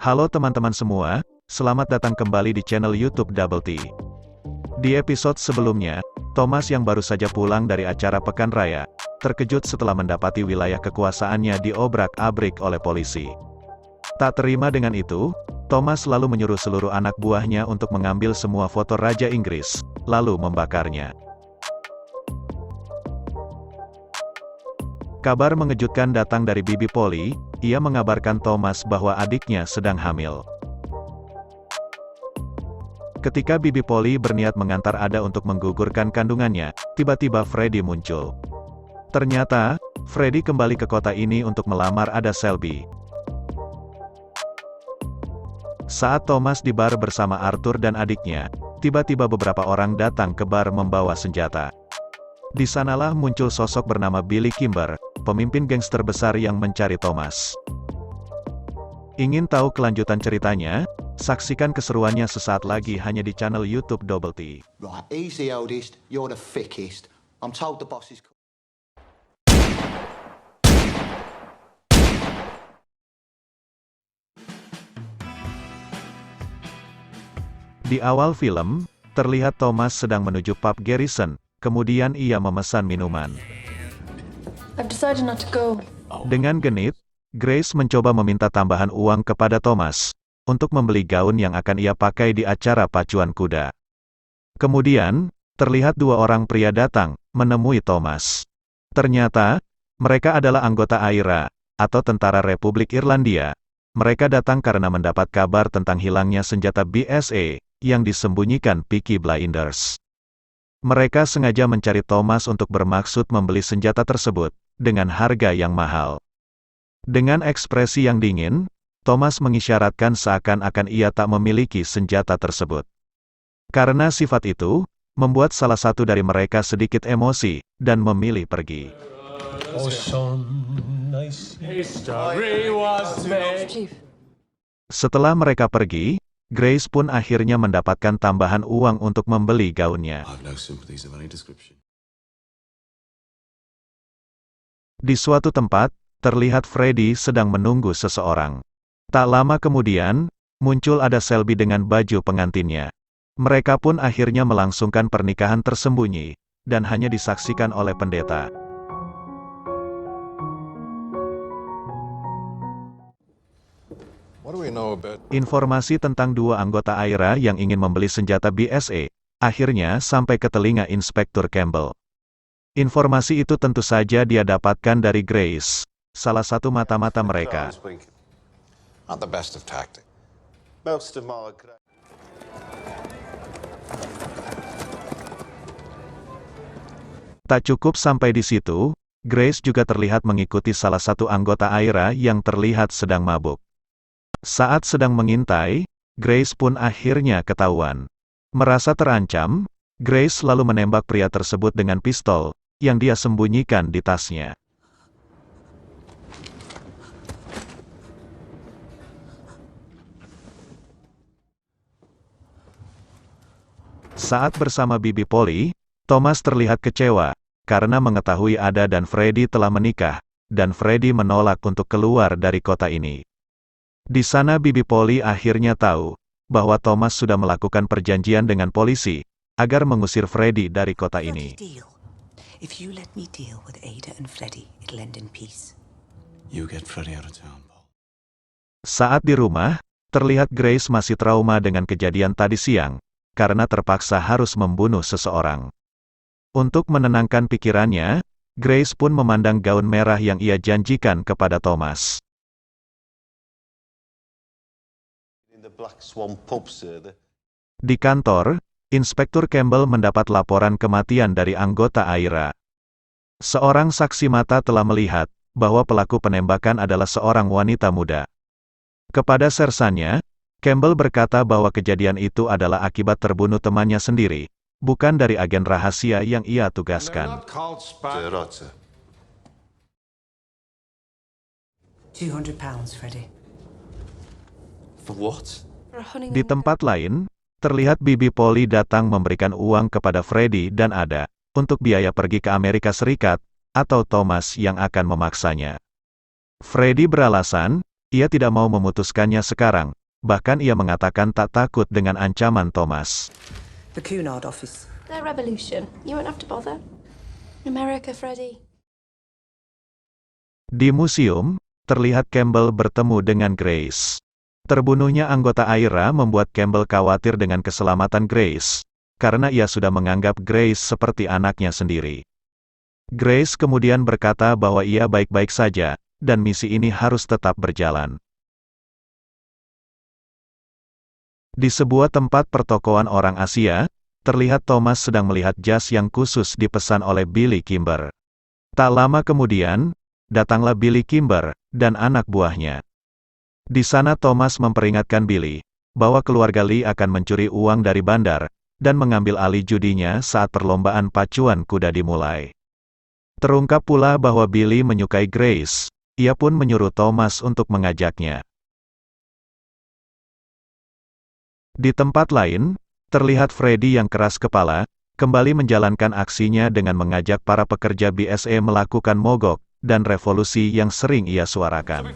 Halo teman-teman semua, selamat datang kembali di channel YouTube Double T. Di episode sebelumnya, Thomas yang baru saja pulang dari acara Pekan Raya, terkejut setelah mendapati wilayah kekuasaannya diobrak-abrik oleh polisi. Tak terima dengan itu, Thomas lalu menyuruh seluruh anak buahnya untuk mengambil semua foto Raja Inggris, lalu membakarnya. Kabar mengejutkan datang dari Bibi Polly. Ia mengabarkan Thomas bahwa adiknya sedang hamil. Ketika Bibi Polly berniat mengantar Ada untuk menggugurkan kandungannya, tiba-tiba Freddy muncul. Ternyata, Freddy kembali ke kota ini untuk melamar Ada Selby. Saat Thomas di bar bersama Arthur dan adiknya, tiba-tiba beberapa orang datang ke bar membawa senjata. Di sanalah muncul sosok bernama Billy Kimber, pemimpin gangster besar yang mencari Thomas. Ingin tahu kelanjutan ceritanya? Saksikan keseruannya sesaat lagi hanya di channel YouTube Double T. Right, he's the oldest, you're the thickest. I'm told the boss is... Di awal film, terlihat Thomas sedang menuju pub Garrison, kemudian ia memesan minuman. I've decided not to go. Dengan genit, Grace mencoba meminta tambahan uang kepada Thomas, untuk membeli gaun yang akan ia pakai di acara pacuan kuda. Kemudian, terlihat dua orang pria datang, menemui Thomas. Ternyata, mereka adalah anggota AIRA, atau Tentara Republik Irlandia. Mereka datang karena mendapat kabar tentang hilangnya senjata BSA, yang disembunyikan Peaky Blinders. Mereka sengaja mencari Thomas untuk bermaksud membeli senjata tersebut, dengan harga yang mahal. Dengan ekspresi yang dingin, Thomas mengisyaratkan seakan-akan ia tak memiliki senjata tersebut. Karena sifat itu, membuat salah satu dari mereka sedikit emosi, dan memilih pergi. Setelah mereka pergi, Grace pun akhirnya mendapatkan tambahan uang untuk membeli gaunnya. Di suatu tempat, terlihat Freddy sedang menunggu seseorang. Tak lama kemudian, muncul Ada Selby dengan baju pengantinnya. Mereka pun akhirnya melangsungkan pernikahan tersembunyi, dan hanya disaksikan oleh pendeta. Informasi tentang dua anggota AIRA yang ingin membeli senjata BSA, akhirnya sampai ke telinga Inspektur Campbell. Informasi itu tentu saja dia dapatkan dari Grace, salah satu mata-mata mereka. Tak cukup sampai di situ, Grace juga terlihat mengikuti salah satu anggota AIRA yang terlihat sedang mabuk. Saat sedang mengintai, Grace pun akhirnya ketahuan. Merasa terancam, Grace lalu menembak pria tersebut dengan pistol, yang dia sembunyikan di tasnya. Saat bersama Bibi Polly, Thomas terlihat kecewa, karena mengetahui Ada dan Freddy telah menikah, dan Freddy menolak untuk keluar dari kota ini. Di sana Bibi Polly akhirnya tahu, bahwa Thomas sudah melakukan perjanjian dengan polisi, agar mengusir Freddy dari kota ini. Saat di rumah, terlihat Grace masih trauma dengan kejadian tadi siang, karena terpaksa harus membunuh seseorang. Untuk menenangkan pikirannya, Grace pun memandang gaun merah yang ia janjikan kepada Thomas. Di kantor, Inspektur Campbell mendapat laporan kematian dari anggota AIRA. Seorang saksi mata telah melihat, bahwa pelaku penembakan adalah seorang wanita muda. Kepada sersannya, Campbell berkata bahwa kejadian itu adalah akibat terbunuh temannya sendiri, bukan dari agen rahasia yang ia tugaskan. £200, Freddy. For what? Di tempat lain, terlihat Bibi Polly datang memberikan uang kepada Freddy dan Ada, untuk biaya pergi ke Amerika Serikat, atau Thomas yang akan memaksanya. Freddy beralasan, ia tidak mau memutuskannya sekarang, bahkan ia mengatakan tak takut dengan ancaman Thomas. The Cunard office. Their revolution. You won't have to bother. America, Freddie. Di museum, terlihat Campbell bertemu dengan Grace. Terbunuhnya anggota AIRA membuat Campbell khawatir dengan keselamatan Grace, karena ia sudah menganggap Grace seperti anaknya sendiri. Grace kemudian berkata bahwa ia baik-baik saja, dan misi ini harus tetap berjalan. Di sebuah tempat pertokoan orang Asia, terlihat Thomas sedang melihat jas yang khusus dipesan oleh Billy Kimber. Tak lama kemudian, datanglah Billy Kimber dan anak buahnya. Di sana Thomas memperingatkan Billy bahwa keluarga Lee akan mencuri uang dari bandar dan mengambil alih judinya saat perlombaan pacuan kuda dimulai. Terungkap pula bahwa Billy menyukai Grace. Ia pun menyuruh Thomas untuk mengajaknya. Di tempat lain, terlihat Freddie yang keras kepala, kembali menjalankan aksinya dengan mengajak para pekerja BSA melakukan mogok dan revolusi yang sering ia suarakan.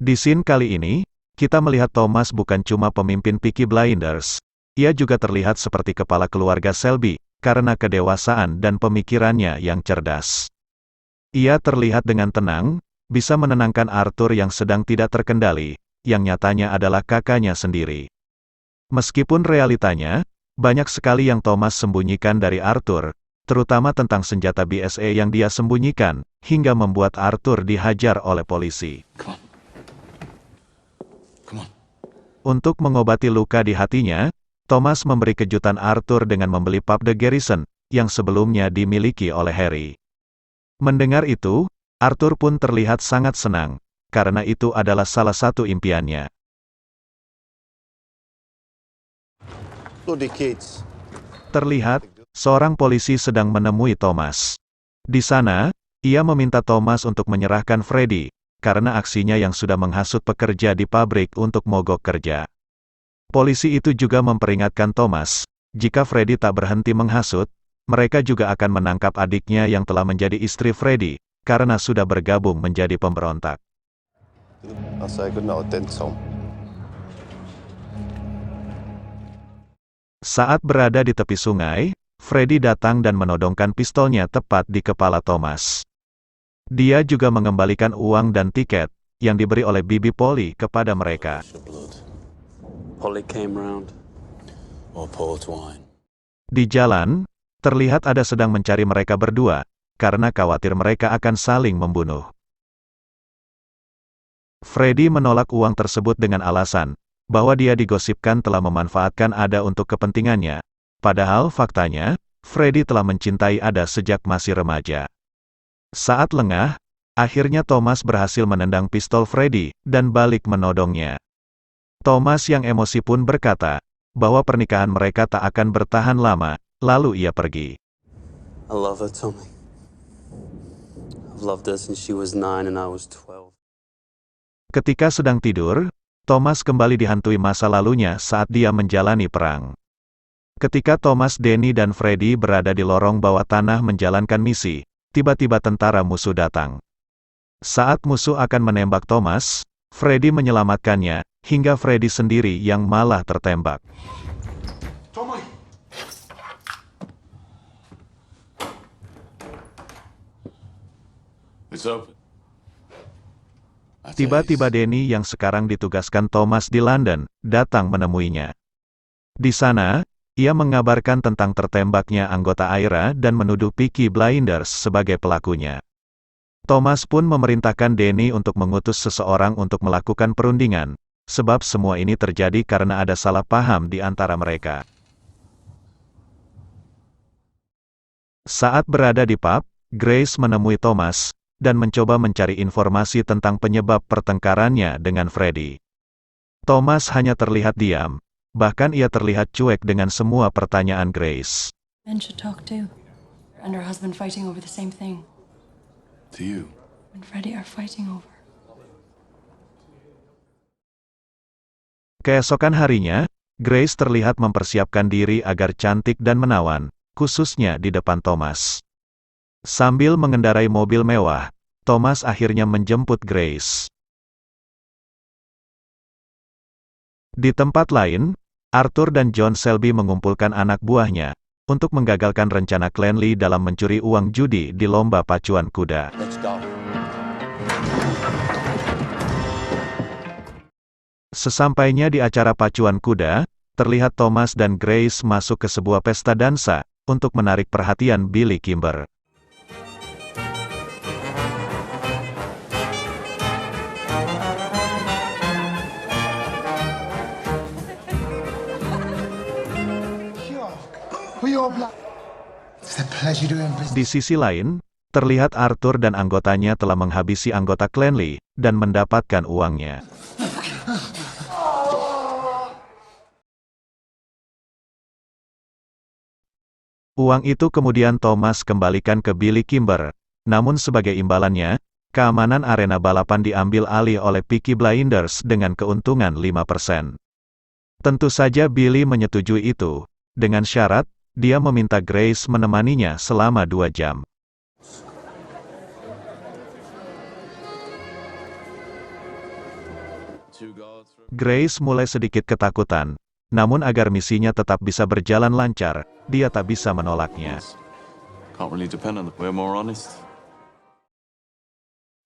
Di scene kali ini, kita melihat Thomas bukan cuma pemimpin Peaky Blinders, ia juga terlihat seperti kepala keluarga Selby, karena kedewasaan dan pemikirannya yang cerdas. Ia terlihat dengan tenang, bisa menenangkan Arthur yang sedang tidak terkendali, yang nyatanya adalah kakaknya sendiri. Meskipun realitanya, banyak sekali yang Thomas sembunyikan dari Arthur, terutama tentang senjata BSA yang dia sembunyikan, hingga membuat Arthur dihajar oleh polisi. Come on. Untuk mengobati luka di hatinya, Thomas memberi kejutan Arthur dengan membeli pub The Garrison, yang sebelumnya dimiliki oleh Harry. Mendengar itu, Arthur pun terlihat sangat senang, karena itu adalah salah satu impiannya. Bloody kids. Terlihat, seorang polisi sedang menemui Thomas. Di sana, ia meminta Thomas untuk menyerahkan Freddie, karena aksinya yang sudah menghasut pekerja di pabrik untuk mogok kerja. Polisi itu juga memperingatkan Thomas, jika Freddie tak berhenti menghasut, mereka juga akan menangkap adiknya yang telah menjadi istri Freddie, karena sudah bergabung menjadi pemberontak. I'll say good night then, Tom. Saat berada di tepi sungai, Freddie datang dan menodongkan pistolnya tepat di kepala Thomas. Dia juga mengembalikan uang dan tiket, yang diberi oleh Bibi Polly kepada mereka. Polly came round. Or port wine. Di jalan, terlihat ada sedang mencari mereka berdua, karena khawatir mereka akan saling membunuh. Freddie menolak uang tersebut dengan alasan bahwa dia digosipkan telah memanfaatkan Ada untuk kepentingannya, padahal faktanya, Freddie telah mencintai Ada sejak masih remaja. Saat lengah, akhirnya Thomas berhasil menendang pistol Freddie, dan balik menodongnya. Thomas yang emosi pun berkata, bahwa pernikahan mereka tak akan bertahan lama, lalu ia pergi. I love her, Tommy. I've loved her since she was 9 and I was 12. Ketika sedang tidur, Thomas kembali dihantui masa lalunya saat dia menjalani perang. Ketika Thomas, Danny dan Freddie berada di lorong bawah tanah menjalankan misi, tiba-tiba tentara musuh datang. Saat musuh akan menembak Thomas, Freddie menyelamatkannya, hingga Freddie sendiri yang malah tertembak. Tommy! It's open. Tiba-tiba Danny yang sekarang ditugaskan Thomas di London, datang menemuinya. Di sana, ia mengabarkan tentang tertembaknya anggota AIRA dan menuduh Peaky Blinders sebagai pelakunya. Thomas pun memerintahkan Danny untuk mengutus seseorang untuk melakukan perundingan, sebab semua ini terjadi karena ada salah paham di antara mereka. Saat berada di pub, Grace menemui Thomas, dan mencoba mencari informasi tentang penyebab pertengkarannya dengan Freddie. Thomas hanya terlihat diam, bahkan ia terlihat cuek dengan semua pertanyaan Grace. Men should talk too. And her husband fighting over the same thing. To you. And Freddie are fighting over. Keesokan harinya, Grace terlihat mempersiapkan diri agar cantik dan menawan, khususnya di depan Thomas. Sambil mengendarai mobil mewah, Thomas akhirnya menjemput Grace. Di tempat lain, Arthur dan John Selby mengumpulkan anak buahnya untuk menggagalkan rencana Clanley dalam mencuri uang judi di lomba pacuan kuda. Let's go. Sesampainya di acara pacuan kuda, terlihat Thomas dan Grace masuk ke sebuah pesta dansa untuk menarik perhatian Billy Kimber. We all black. It's a pleasure doing business. Di sisi lain, terlihat Arthur dan anggotanya telah menghabisi anggota Clanley dan mendapatkan uangnya. Uang itu kemudian Thomas kembalikan ke Billy Kimber, namun sebagai imbalannya, keamanan arena balapan diambil alih oleh Peaky Blinders dengan keuntungan 5%. Tentu saja Billy menyetujui itu, dengan syarat, dia meminta Grace menemaninya selama 2 jam. Grace mulai sedikit ketakutan, namun agar misinya tetap bisa berjalan lancar, dia tak bisa menolaknya. Can't really depend on them. We're more honest.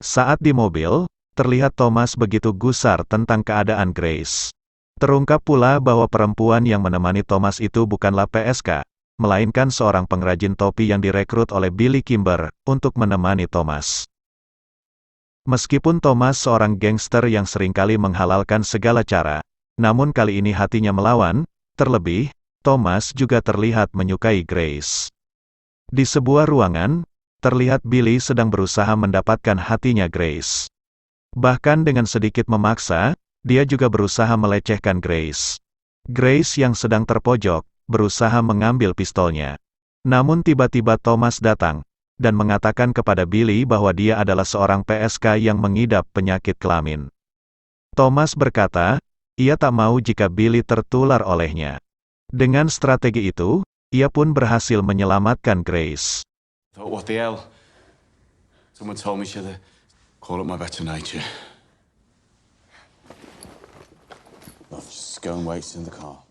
Saat di mobil, terlihat Thomas begitu gusar tentang keadaan Grace. Terungkap pula bahwa perempuan yang menemani Thomas itu bukanlah PSK, melainkan seorang pengrajin topi yang direkrut oleh Billy Kimber untuk menemani Thomas. Meskipun Thomas seorang gangster yang seringkali menghalalkan segala cara, namun kali ini hatinya melawan, terlebih, Thomas juga terlihat menyukai Grace. Di sebuah ruangan, terlihat Billy sedang berusaha mendapatkan hatinya Grace. Bahkan dengan sedikit memaksa, dia juga berusaha melecehkan Grace. Grace yang sedang terpojok, berusaha mengambil pistolnya. Namun tiba-tiba Thomas datang, dan mengatakan kepada Billy bahwa dia adalah seorang PSK yang mengidap penyakit kelamin. Thomas berkata, ia tak mau jika Billy tertular olehnya. Dengan strategi itu, ia pun berhasil menyelamatkan Grace. Thought, what the hell? Someone told me should call up my better nature. I'll just go and wait in the car.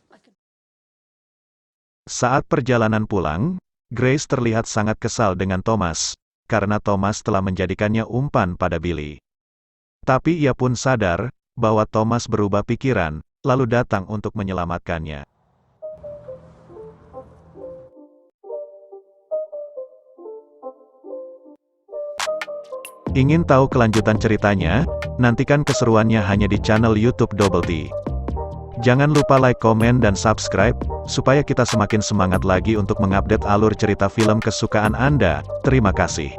Saat perjalanan pulang, Grace terlihat sangat kesal dengan Thomas, karena Thomas telah menjadikannya umpan pada Billy. Tapi ia pun sadar, bahwa Thomas berubah pikiran, lalu datang untuk menyelamatkannya. Ingin tahu kelanjutan ceritanya? Nantikan keseruannya hanya di channel YouTube Double T. Jangan lupa like, komen, dan subscribe, supaya kita semakin semangat lagi untuk mengupdate alur cerita film kesukaan Anda. Terima kasih.